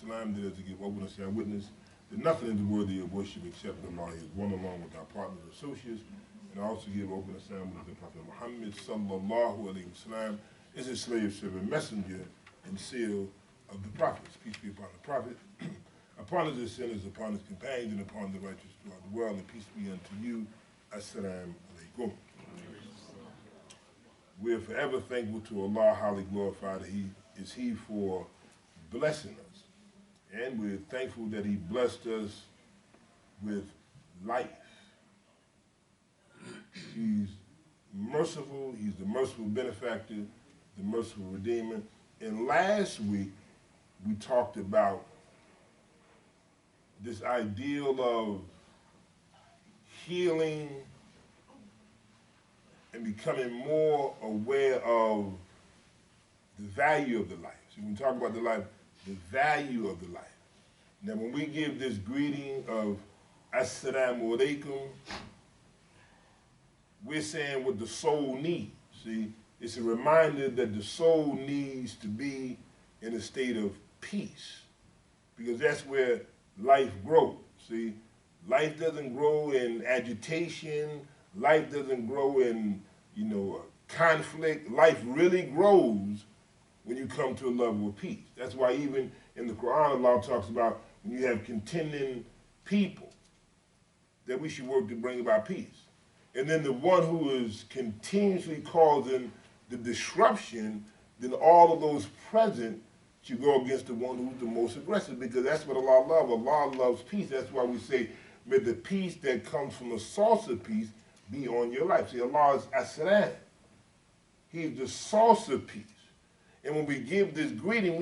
Salam, that is to give open and shall witness that nothing is worthy of worship except Allah is one, along with our partners and associates, and I also give open and shall witness that Prophet Muhammad sallallahu alayhi wa sallam is a slave, servant, messenger, and seal of the prophets. Peace be upon the prophet, upon his sinners, upon his companions, and upon the righteous throughout the world, and peace be unto you. Assalamu alaikum. We are forever thankful to Allah, highly glorified is He for blessing us. And we're thankful that He blessed us with life. He's merciful, He's the merciful benefactor, the merciful redeemer. And last week, we talked about this ideal of healing and becoming more aware of the value of the life. So when we talk about the life, the value of the life. Now when we give this greeting of Assalamu alaikum, we're saying what the soul needs. See, it's a reminder that the soul needs to be in a state of peace, because that's where life grows. See, life doesn't grow in agitation. Life doesn't grow in, conflict. Life really grows when you come to a level of peace. That's why even in the Quran, Allah talks about when you have contending people, that we should work to bring about peace. And then the one who is continuously causing the disruption, then all of those present should go against the one who's the most aggressive, because that's what Allah loves. Allah loves peace. That's why we say, may the peace that comes from the source of peace be on your life. See, Allah is As-Salam. He's the source of peace. And when we give this greeting,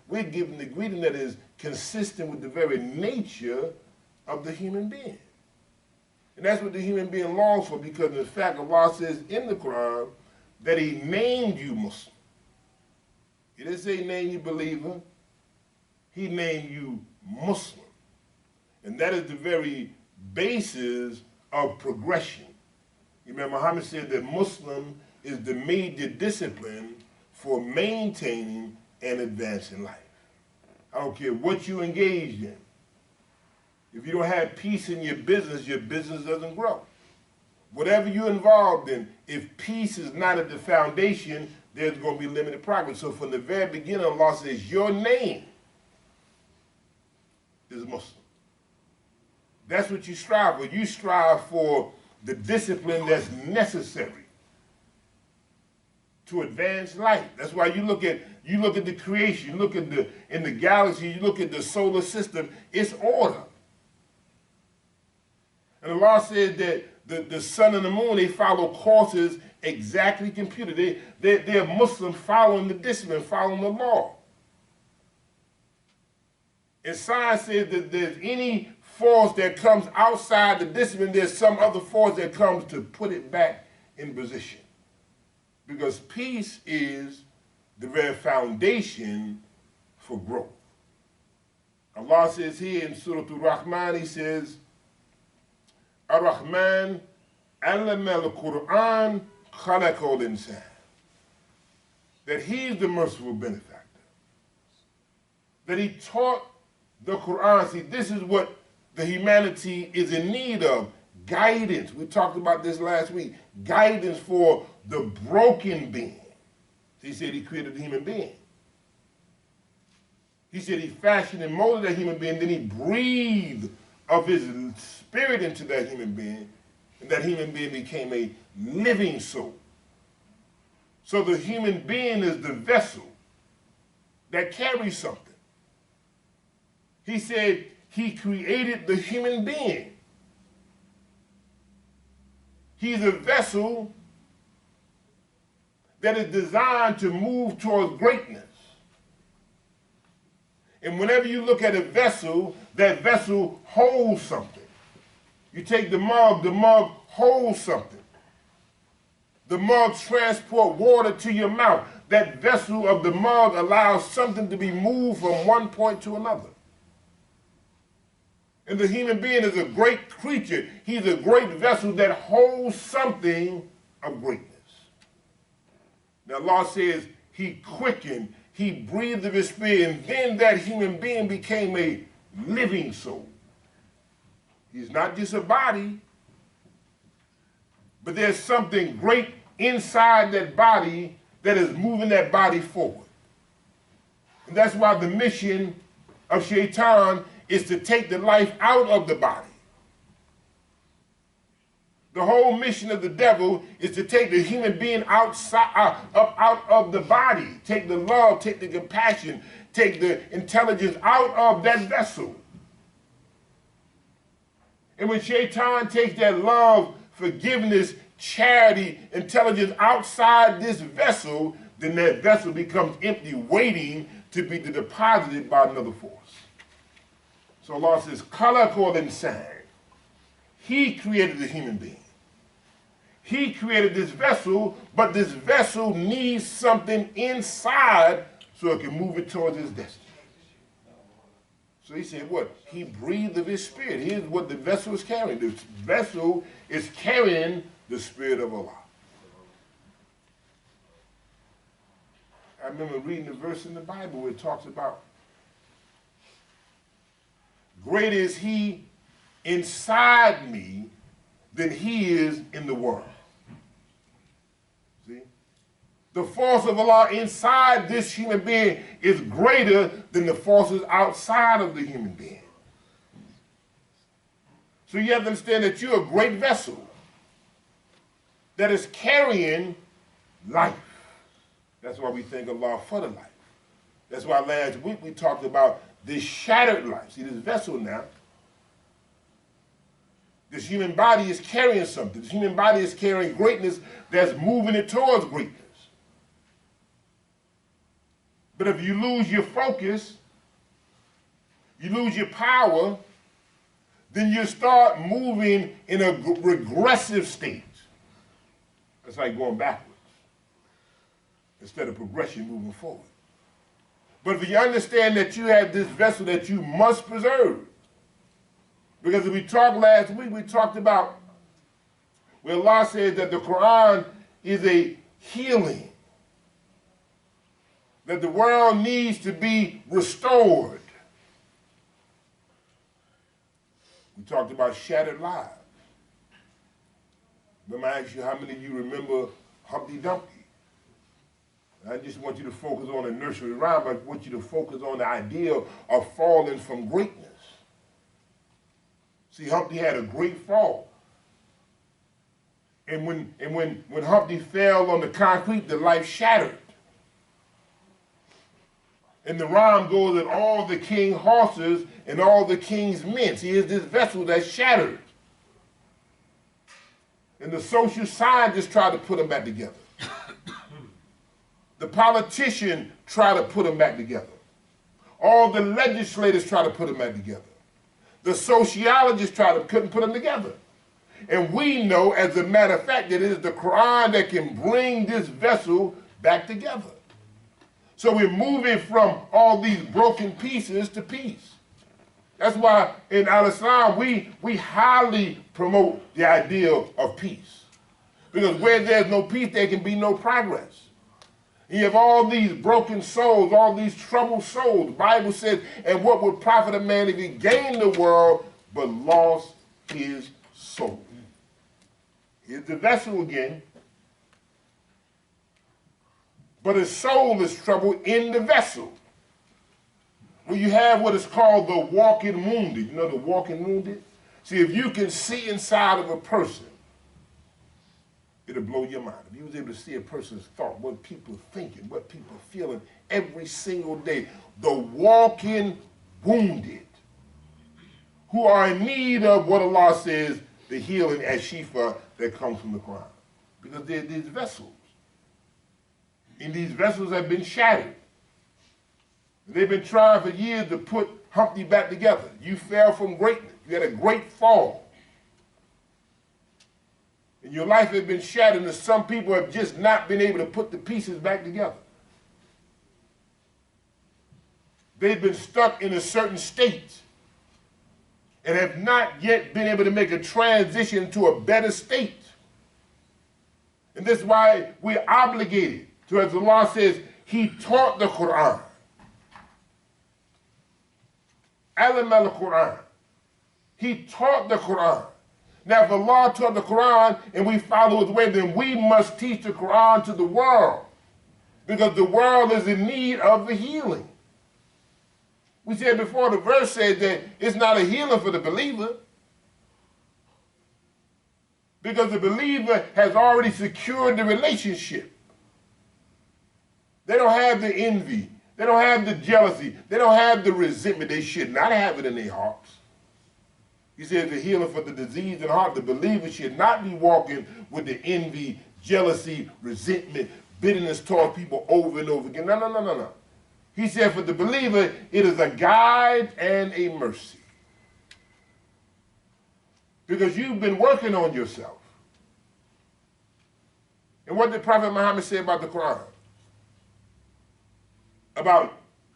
we're giving the greeting that is consistent with the very nature of the human being. And that's what the human being longs for, because in fact, Allah says in the Quran that He named you Muslim. He didn't say name you believer. He named you Muslim. And that is the very basis of progression. Imam Muhammad said that Muslim is the major discipline for maintaining and advancing life. I don't care what you engage in. If you don't have peace in your business doesn't grow. Whatever you're involved in, if peace is not at the foundation, there's going to be limited progress. So from the very beginning, Allah says, your name is Muslim. That's what you strive for. You strive for the discipline that's necessary to advance life. That's why you look at the creation, you look at in the galaxy, you look at the solar system, it's order. And Allah said that the sun and the moon, they follow courses exactly computed. They're Muslims following the discipline, following the law. And science says that there's any force that comes outside the discipline, there's some other force that comes to put it back in position. Because peace is the very foundation for growth. Allah says here in Surah Al-Rahman, He says, Ar-Rahman allama al-Quran khalaqa al-insan. That He's the merciful benefactor. That He taught the Quran. See, this is what the humanity is in need of. Guidance. We talked about this last week. Guidance for the broken being. He said He created a human being. He said He fashioned and molded that human being, then He breathed of His spirit into that human being, and that human being became a living soul. So the human being is the vessel that carries something. He said He created the human being. He's a vessel that is designed to move towards greatness. And whenever you look at a vessel, that vessel holds something. You take the mug holds something. The mug transports water to your mouth. That vessel of the mug allows something to be moved from one point to another. And the human being is a great creature. He's a great vessel that holds something of greatness. Now Allah says He quickened, he breathed of his spirit, and then that human being became a living soul. He's not just a body, but there's something great inside that body that is moving that body forward. And that's why the mission of Shaitan is to take the life out of the body. The whole mission of the devil is to take the human being outside, up out of the body, take the love, take the compassion, take the intelligence out of that vessel. And when Shaitan takes that love, forgiveness, charity, intelligence outside this vessel, then that vessel becomes empty, waiting to be deposited by another force. So Allah says, Khalaqal insan. He created the human being. He created this vessel, but this vessel needs something inside so it can move it towards its destiny. So he said what? He breathed of his spirit. Here's what the vessel is carrying. The vessel is carrying the spirit of Allah. I remember reading a verse in the Bible where it talks about greater is he inside me than he is in the world. See? The force of Allah inside this human being is greater than the forces outside of the human being. So you have to understand that you're a great vessel that is carrying life. That's why we thank Allah for the life. That's why last week we talked about this shattered life. See, this vessel now, this human body is carrying something. This human body is carrying greatness that's moving it towards greatness. But if you lose your focus, you lose your power, then you start moving in a regressive state. It's like going backwards instead of progression, moving forward. But if you understand that you have this vessel that you must preserve, because if we talked last week, we talked about where Allah says that the Quran is a healing, that the world needs to be restored. We talked about shattered lives. Remember, I asked you how many of you remember Humpty Dumpty? I just want you to focus on the nursery rhyme, but I want you to focus on the idea of falling from greatness. See, Humpty had a great fall. And when Humpty fell on the concrete, the life shattered. And the rhyme goes that all the king's horses and all the king's men, see, here's this vessel that's shattered. And the social scientists try to put them back together. The politician try to put them back together. All the legislators try to put them back together. The sociologists couldn't put them together. And we know, as a matter of fact, that it is the Quran that can bring this vessel back together. So we're moving from all these broken pieces to peace. That's why in Al-Islam, we highly promote the idea of peace. Because where there's no peace, there can be no progress. You have all these broken souls, all these troubled souls. The Bible says, and what would profit a man if he gained the world but lost his soul? Here's the vessel again. But his soul is troubled in the vessel. Well, you have what is called the walking wounded. You know the walking wounded? See, if you can see inside of a person, it'll blow your mind. If you was able to see a person's thought, what people are thinking, what people are feeling every single day, the walking wounded, who are in need of what Allah says, the healing as Shifa that comes from the Quran. Because they're these vessels. And these vessels have been shattered. They've been trying for years to put Humpty back together. You fell from greatness. You had a great fall. And your life has been shattered, and some people have just not been able to put the pieces back together. They've been stuck in a certain state and have not yet been able to make a transition to a better state. And this is why we're obligated to, as Allah says, he taught the Quran. Alim al-Quran. He taught the Quran. Now, if Allah taught the Quran and we follow his way, then we must teach the Quran to the world, because the world is in need of the healing. We said before, the verse said that it's not a healing for the believer, because the believer has already secured the relationship. They don't have the envy. They don't have the jealousy. They don't have the resentment. They should not have it in their hearts. He says the healing for the disease in the heart. The believer should not be walking with the envy, jealousy, resentment, bitterness towards people over and over again. No. He said for the believer, it is a guide and a mercy. Because you've been working on yourself. And what did Prophet Muhammad say about the Quran? About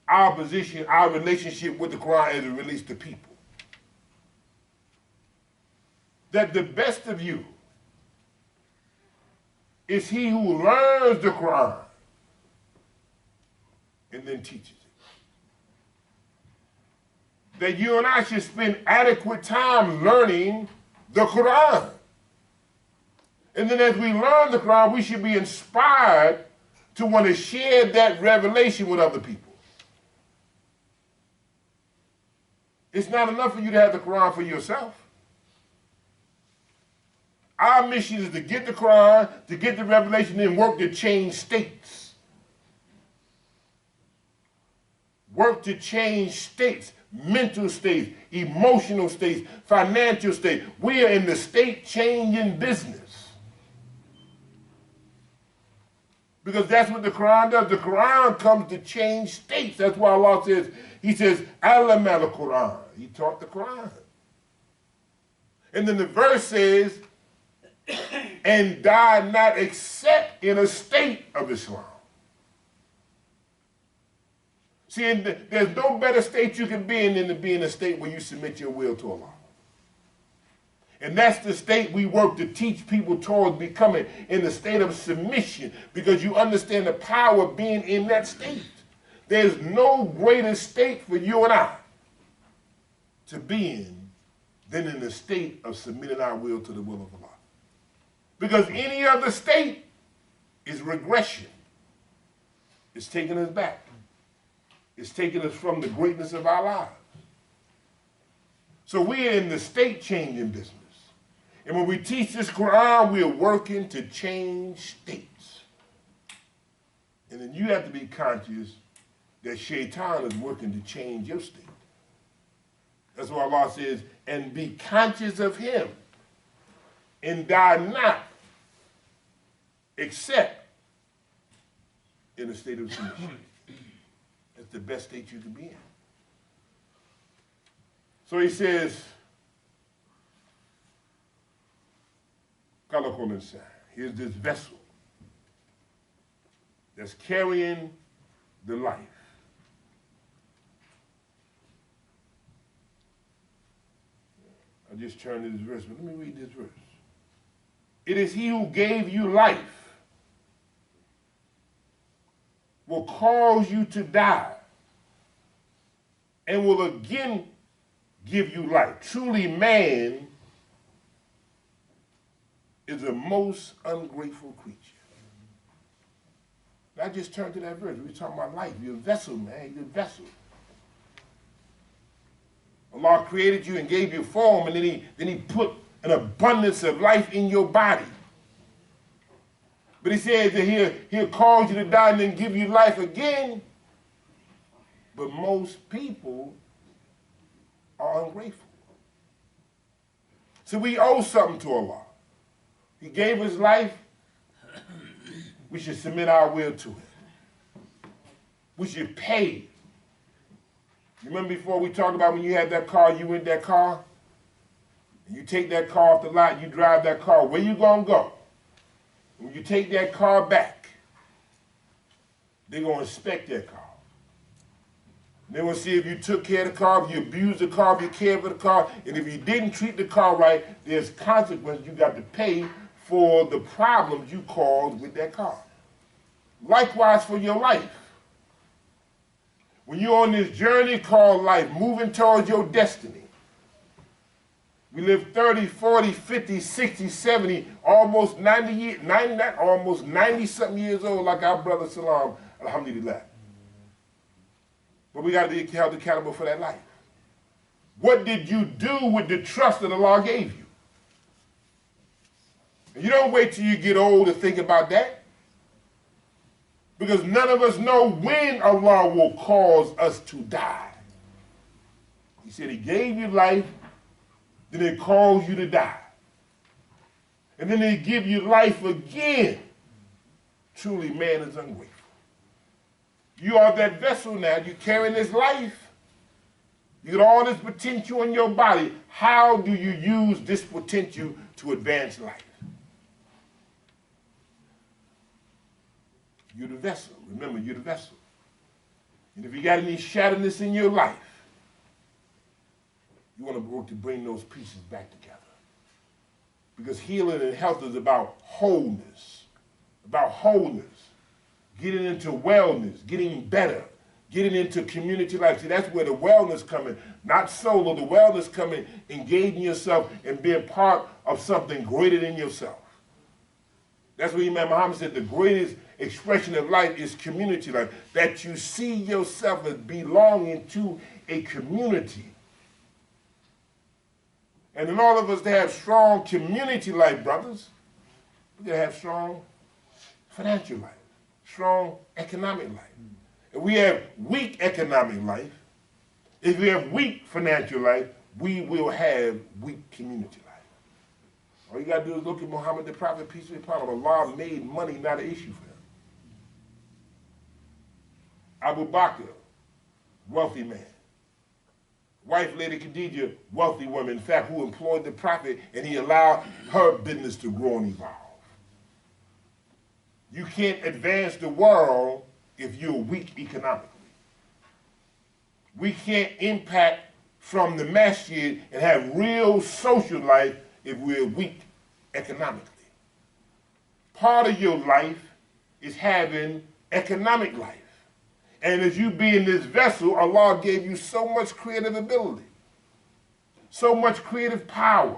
our position, our relationship with the Quran as it relates to people. That the best of you is he who learns the Quran and then teaches it. That you and I should spend adequate time learning the Quran. And then as we learn the Quran, we should be inspired to want to share that revelation with other people. It's not enough for you to have the Quran for yourself. Our mission is to get the Quran, to get the revelation, and work to change states. Work to change states, mental states, emotional states, financial states. We are in the state-changing business. Because that's what the Quran does. The Quran comes to change states. That's why Allah says, he says, Alam al-Quran. He taught the Quran. And then the verse says, and die not except in a state of Islam. See, there's no better state you can be in than to be in a state where you submit your will to Allah. And that's the state we work to teach people towards becoming, in the state of submission, because you understand the power of being in that state. There's no greater state for you and I to be in than in the state of submitting our will to the will of Allah. Because any other state is regression. It's taking us back. It's taking us from the greatness of our lives. So we're in the state-changing business. And when we teach this Quran, we are working to change states. And then you have to be conscious that Shaitan is working to change your state. That's why Allah says, and be conscious of him, and die not, except in a state of submission. That's the best state you can be in. So he says, here's this vessel that's carrying the life. I just turned to this verse, but let me read this verse. It is he who gave you life, will cause you to die, and will again give you life. Truly, man is the most ungrateful creature. I just turned to that verse. We were talking about life. You're a vessel, man. You're a vessel. Allah created you and gave you form, and then he put an abundance of life in your body. But he says that he'll cause you to die and then give you life again. But most people are ungrateful. So we owe something to Allah. He gave us life. We should submit our will to him. We should pay. You remember before we talked about when you had that car, you rent that car, and you take that car off the lot, you drive that car, where you gonna go? When you take that car back, they're gonna inspect that car. They will see if you took care of the car, if you abused the car, if you cared for the car, and if you didn't treat the car right, there's consequences you got to pay for the problems you caused with that car. Likewise for your life. When you're on this journey called life, moving towards your destiny, we live 30, 40, 50, 60, 70, almost 90 years, 90-something years old, like our brother Salam, alhamdulillah. But we got to be held accountable for that life. What did you do with the trust that Allah gave you? And you don't wait till you get old to think about that. Because none of us know when Allah will cause us to die. He said he gave you life, then he calls you to die. And then he give you life again. Truly, man is ungrateful. You are that vessel now. You're carrying this life. You got all this potential in your body. How do you use this potential to advance life? You're the vessel. Remember, you're the vessel. And if you got any shatterness in your life, you want to work to bring those pieces back together. Because healing and health is about wholeness. Getting into wellness, getting better, getting into community life. See, that's where the wellness comes in. Not solo, the wellness comes in, engaging yourself and being part of something greater than yourself. That's what Imam Muhammad said, the greatest expression of life is community life. That you see yourself as belonging to a community. And in all of us to have strong community life, brothers, we gotta have strong financial life, strong economic life. If we have weak economic life, if we have weak financial life, we will have weak community life. All you got to do is look at Muhammad the Prophet, peace be upon him. Allah made money not an issue for him. Abu Bakr, wealthy man. Wife, Lady Khadijah, wealthy woman, in fact, who employed the Prophet, and he allowed her business to grow and evolve. You can't advance the world if you're weak economically. We can't impact from the masjid and have real social life if we're weak economically. Part of your life is having economic life. And as you being this vessel, Allah gave you so much creative ability, so much creative power.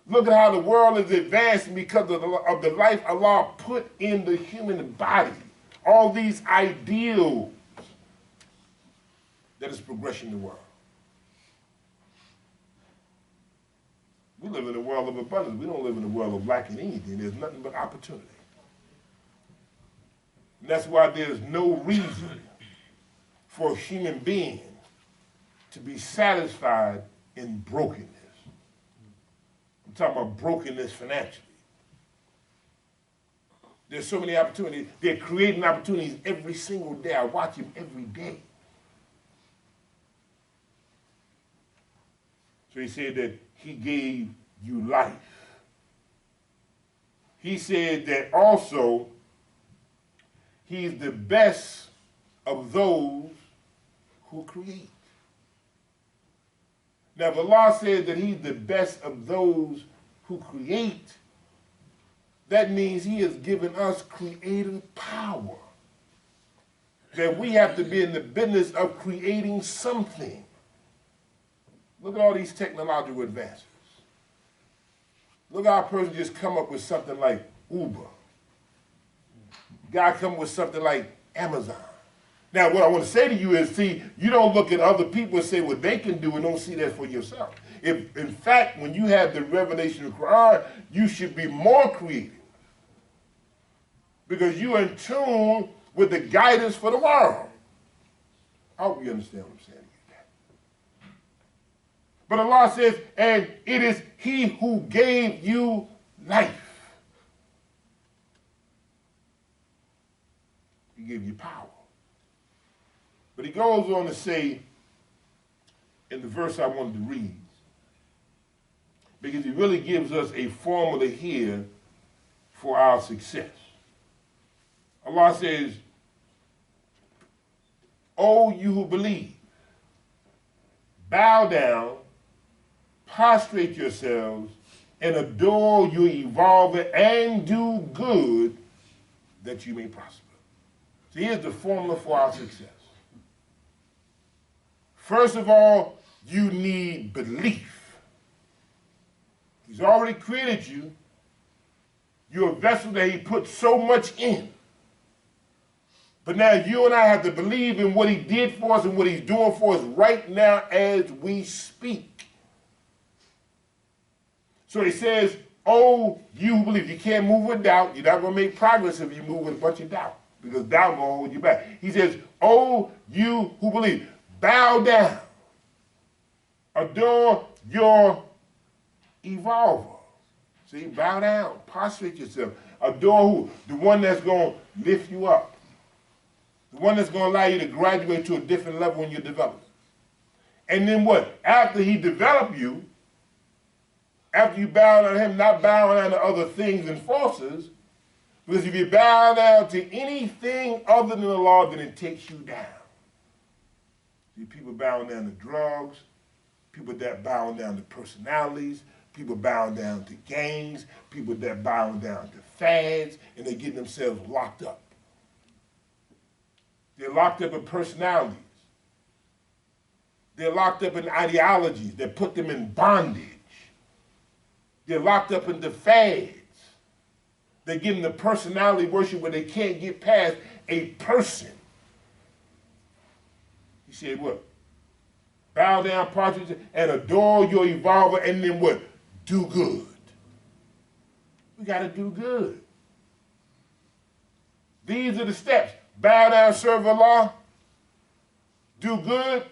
Look at how the world is advancing because of the life Allah put in the human body. All these ideals that is progressing the world. We live in a world of abundance. We don't live in a world of lacking anything. There's nothing but opportunity. And that's why there's no reason for a human being to be satisfied in brokenness. I'm talking about brokenness financially. There's so many opportunities. They're creating opportunities every single day. I watch them every day. So he said that he gave you life. He said that also he's the best of those who create. Now, if Allah says that he's the best of those who create, that means he has given us creative power. That we have to be in the business of creating something. Look at all these technological advances. Look how a person just come up with something like Uber. Guy come with something like Amazon. Now, what I want to say to you is, see, you don't look at other people and say what they can do and don't see that for yourself. If, in fact, when you have the revelation of the Quran, you should be more creative. Because you're in tune with the guidance for the world. I hope you understand what I'm saying. But Allah says, and it is he who gave you life. He gave you power. But he goes on to say, in the verse I wanted to read, because he really gives us a formula here for our success. Allah says, O you who believe, bow down, prostrate yourselves, and adore your evolver, and do good that you may prosper. So here's the formula for our success. First of all, you need belief. He's already created you. You're a vessel that he put so much in. But now you and I have to believe in what he did for us and what he's doing for us right now as we speak. So he says, oh, you who believe. You can't move with doubt. You're not going to make progress if you move with a bunch of doubt, because doubt will hold you back. He says, oh, you who believe, bow down. Adore your evolver. See, bow down, prostrate yourself. Adore who? The one that's going to lift you up. The one that's going to allow you to graduate to a different level in your development. And then what? After he developed you, after you bow down to him, not bowing down to other things and forces, because if you bow down to anything other than the law, then it takes you down. See, people bowing down to drugs, people that bowing down to personalities, people bowing down to gangs, people that bowing down to fads, and they're getting themselves locked up. They're locked up in personalities. They're locked up in ideologies that put them in bondage. They're locked up in the fads. They're getting the personality worship where they can't get past a person. He said what? Bow down, prostrate, and adore your evolver, and then what? Do good. We got to do good. These are the steps. Bow down, serve Allah, do good,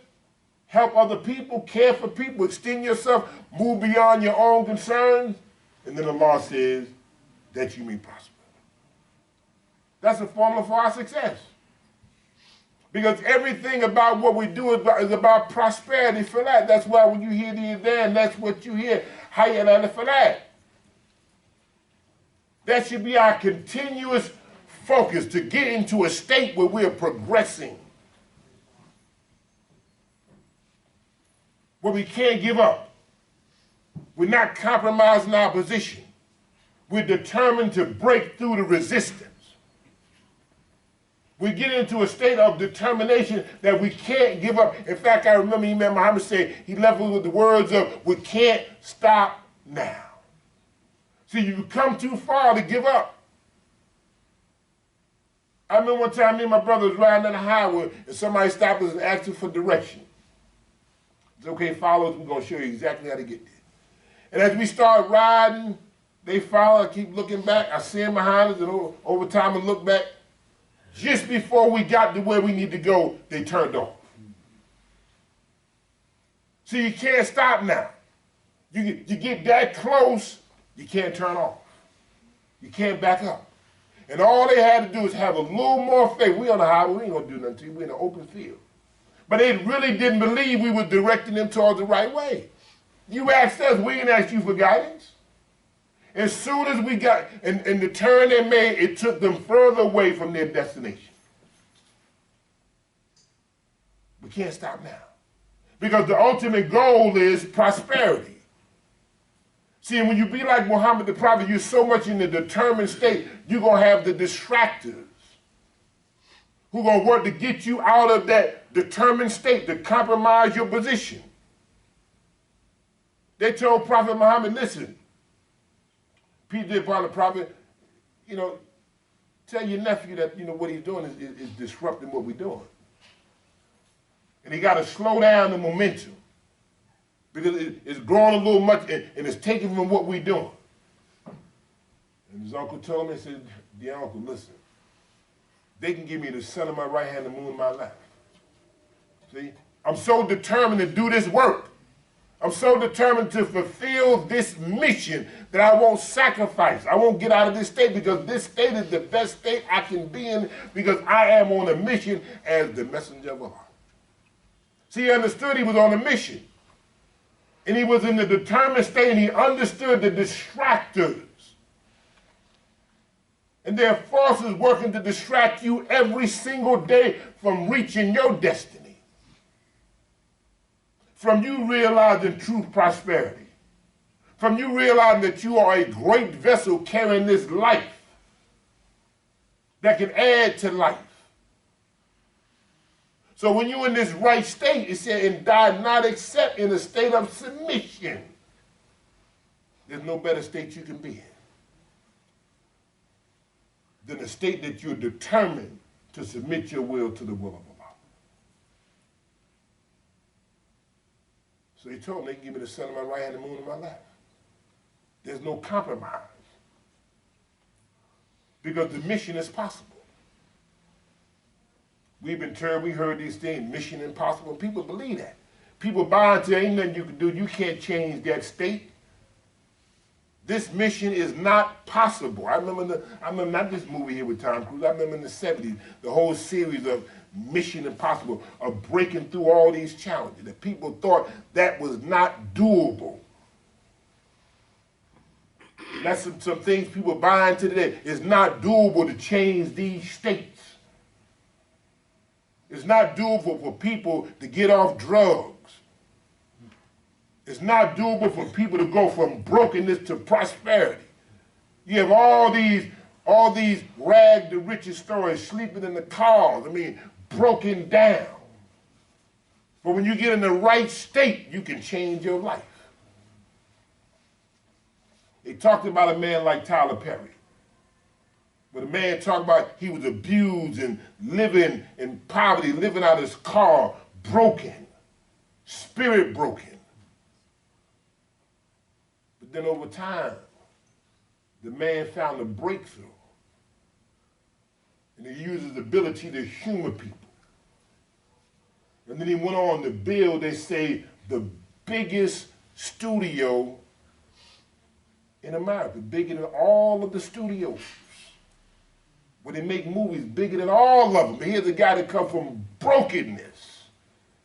help other people, care for people, extend yourself, move beyond your own concerns, and then Allah says that you may prosper. That's the formula for our success. Because everything about what we do is about prosperity for that. That's why when you hear the adhan, that's what you hear. Hayya ala falah. That should be our continuous focus, to get into a state where we're progressing, where we can't give up. We're not compromising our position. We're determined to break through the resistance. We get into a state of determination that we can't give up. In fact, I remember Imam Muhammad say, he left us with the words of, we can't stop now. See, you've come too far to give up. I remember one time me and my brother was riding on the highway and somebody stopped us and asked us for direction. It's okay, follow us, we're going to show you exactly how to get there. And as we start riding, they follow, I keep looking back, I see them behind us, and over time I look back. Just before we got to where we need to go, they turned off. So you can't stop now. You get that close, you can't turn off. You can't back up. And all they had to do is have a little more faith. We on the highway, we ain't gonna do nothing to you, we in an open field. But they really didn't believe we were directing them towards the right way. You asked us, we didn't ask you for guidance. As soon as we got, and the turn they made, it took them further away from their destination. We can't stop now. Because the ultimate goal is prosperity. See, when you be like Muhammad the Prophet, you're so much in the determined state, you're going to have the distractors who are going to work to get you out of that determined state, to compromise your position. They told Prophet Muhammad, listen, Peter upon the Prophet, tell your nephew that, what he's doing is disrupting what we're doing. And he got to slow down the momentum. Because it's growing a little much, and it's taking from what we're doing. And his uncle told me, he said, dear uncle, listen, they can give me the sun in my right hand and the moon in my left. See? I'm so determined to do this work. I'm so determined to fulfill this mission that I won't sacrifice. I won't get out of this state, because this state is the best state I can be in, because I am on a mission as the messenger of Allah. See, he understood he was on a mission. And he was in the determined state, and he understood the distractors. And there are forces working to distract you every single day from reaching your destiny. From you realizing true prosperity. From you realizing that you are a great vessel carrying this life that can add to life. So when you're in this right state, it said, and die not except in a state of submission. There's no better state you can be in than a state that you're determined to submit your will to the will of Allah. So he told me, they can give me the sun on my right hand and the moon on my left. There's no compromise. Because the mission is possible. We've been told, we heard these things, mission impossible. People believe that. People buy into ain't nothing you can do. You can't change that state. This mission is not possible. I remember not this movie here with Tom Cruise. I remember in the 70s, the whole series of Mission Impossible, of breaking through all these challenges. That people thought that was not doable. That's some things people buy into today. It's not doable to change these states. It's not doable for people to get off drugs. It's not doable for people to go from brokenness to prosperity. You have all these rag to riches stories, sleeping in the cars, broken down. But when you get in the right state, you can change your life. They talked about a man like Tyler Perry. But a man talked about he was abused and living in poverty, living out of his car, broken, spirit broken. But then over time, the man found a breakthrough. And he used his ability to humor people. And then he went on to build, they say, the biggest studio in America, bigger than all of the studios. Where they make movies bigger than all of them. But here's a guy that comes from brokenness.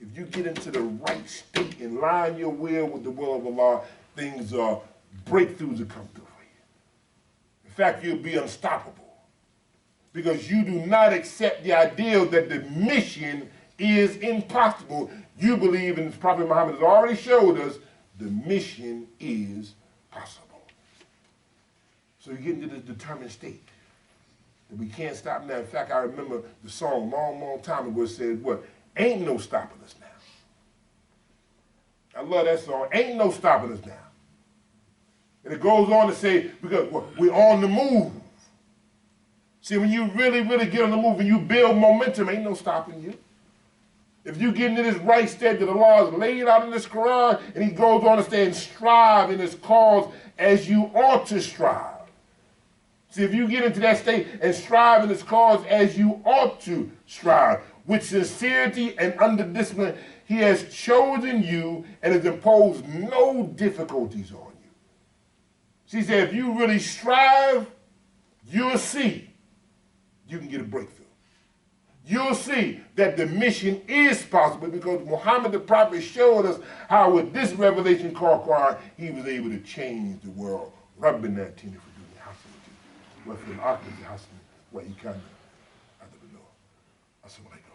If you get into the right state and line your will with the will of Allah, things are breakthroughs that come through for you. In fact, you'll be unstoppable. Because you do not accept the ideal that the mission is impossible. You believe, and Prophet Muhammad has already showed us, the mission is possible. So you get into this determined state that we can't stop now. In fact, I remember the song long time ago said, what? Ain't no stopping us now. I love that song. Ain't no stopping us now. And it goes on to say, because we're on the move. See, when you really get on the move and you build momentum, ain't no stopping you. If you get into this right state that Allah has laid out in this Quran, and he goes on to say, and strive in his cause as you ought to strive. See, if you get into that state and strive in his cause as you ought to strive, with sincerity and under discipline, he has chosen you and has imposed no difficulties on you. See, he said, if you really strive, you'll see you can get a breakthrough. You'll see that the mission is possible because Muhammad the Prophet showed us how with this revelation called Quran, he was able to change the world. Rabbina atina fi dunya hasanatan wa fil akhirati hasanatan wa qina adhaban nar. Assalamu alaikum.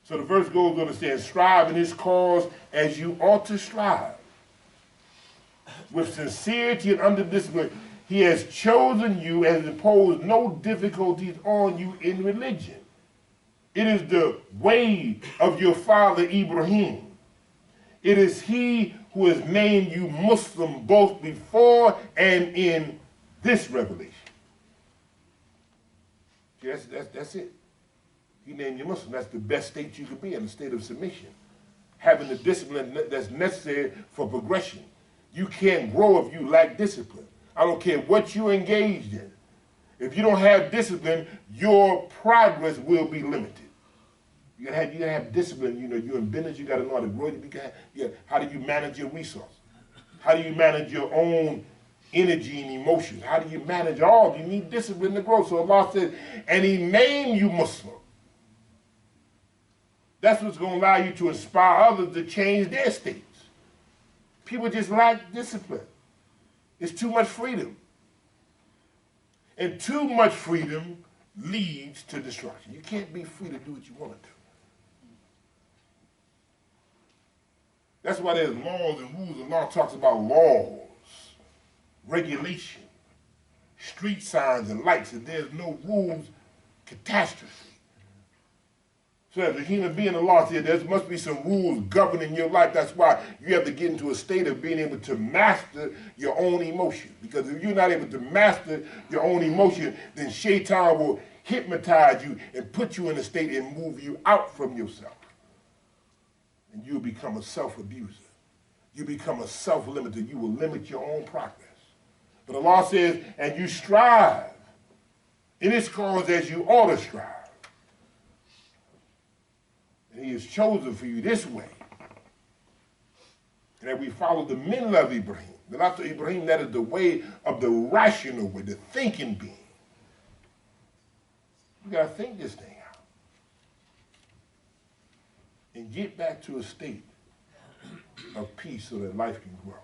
So the verse goes on to say, strive in his cause as you ought to strive. With sincerity and under discipline, he has chosen you and has imposed no difficulties on you in religion. It is the way of your father Ibrahim. It is he who has named you Muslim both before and in this revelation. That's it. He named you Muslim. That's the best state you could be in, a state of submission. Having the discipline that's necessary for progression. You can't grow if you lack discipline. I don't care what you're engaged in. If you don't have discipline, your progress will be limited. You gotta have discipline. You know, you're in business, you gotta know how to grow. How do you manage your resources? How do you manage your own energy and emotions? How do you manage all? You need discipline to grow. So Allah said, and he named you Muslim. That's what's going to allow you to inspire others to change their states. People just lack discipline. It's too much freedom. And too much freedom leads to destruction. You can't be free to do what you want to do. That's why there's laws and rules. The law talks about laws. regulation, street signs and lights. If there's no rules, catastrophe. So as a human being, Allah said there must be some rules governing your life. That's why you have to get into a state of being able to master your own emotion. Because if you're not able to master your own emotion, then Shaitan will hypnotize you and put you in a state and move you out from yourself. And you'll become a self-abuser. You become a self-limiter. You will limit your own progress. But Allah says, and you strive in its cause as you ought to strive. And he has chosen for you this way. And that we follow the millah of Ibrahim. The life of Ibrahim, that is the way of the rational way, the thinking being. You got to think this thing out. And get back to a state of peace so that life can grow.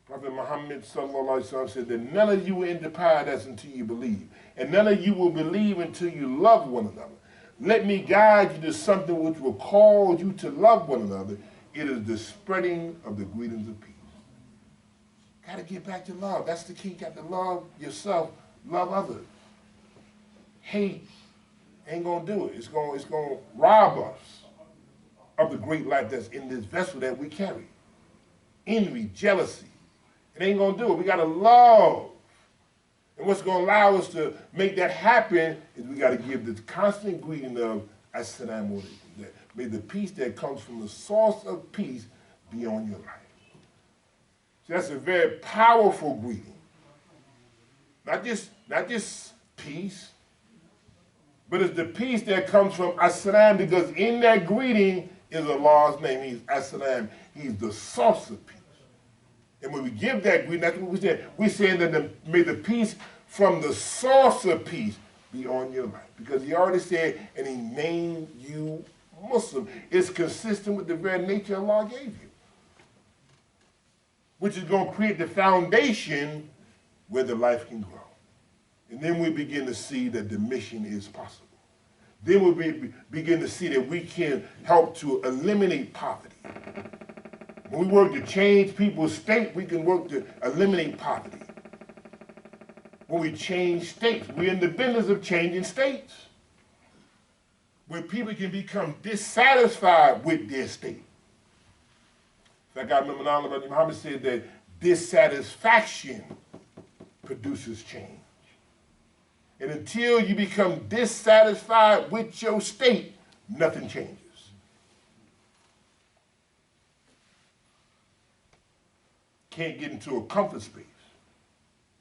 Prophet Muhammad said that none of you will enter paradise until you believe. And none of you will believe until you love one another. Let me guide you to something which will cause you to love one another. It is the spreading of the greetings of peace. Got to get back to love. That's the key. Got to love yourself, love others. Hate ain't going to do it. It's going to rob us of the great life that's in this vessel that we carry. Envy, jealousy. It ain't going to do it. We got to love. And what's going to allow us to make that happen is we got to give the constant greeting of Assalamu alaikum. May the peace that comes from the source of peace be on your life. So that's a very powerful greeting. Not just peace, but it's the peace that comes from Assalam, because in that greeting is Allah's name. He's Assalam. He's the source of peace. And when we give that greeting, that's what we said. We're saying that may the peace from the source of peace be on your life. Because he already said, and he named you Muslim. It's consistent with the very nature Allah gave you. Which is going to create the foundation where the life can grow. And then we begin to see that the mission is possible. Then we begin to see that we can help to eliminate poverty. When we work to change people's state, we can work to eliminate poverty. When we change states, we're in the business of changing states. Where people can become dissatisfied with their state. In fact, I remember now Muhammad said that dissatisfaction produces change. And until you become dissatisfied with your state, nothing changes. Can't get into a comfort space.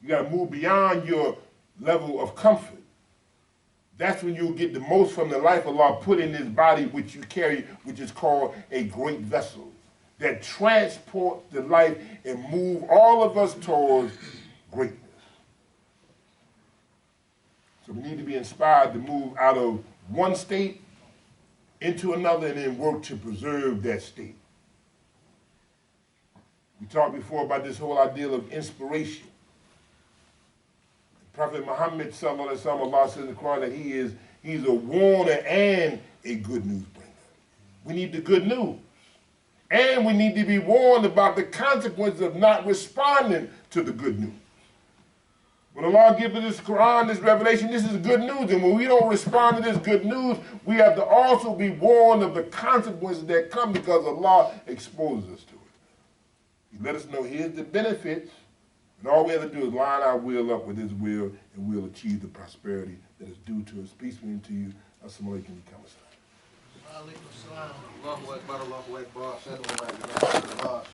You got to move beyond your level of comfort. That's when you'll get the most from the life Allah put in this body which you carry, which is called a great vessel, that transports the life and move all of us towards greatness. So we need to be inspired to move out of one state into another and then work to preserve that state. We talked before about this whole idea of inspiration. Prophet Muhammad sallallahu alaihi wasallam, Allah says in the Quran that he's a warner and a good news bringer. We need the good news. And we need to be warned about the consequences of not responding to the good news. When Allah gives us this Quran, this revelation, this is good news. And when we don't respond to this good news, we have to also be warned of the consequences that come because Allah exposes us to it. He let us know here's the benefits. And all we have to do is line our will up with his will, and we'll achieve the prosperity that is due to us. Peace be unto you. Assalamu alaikum wa rahmatullah.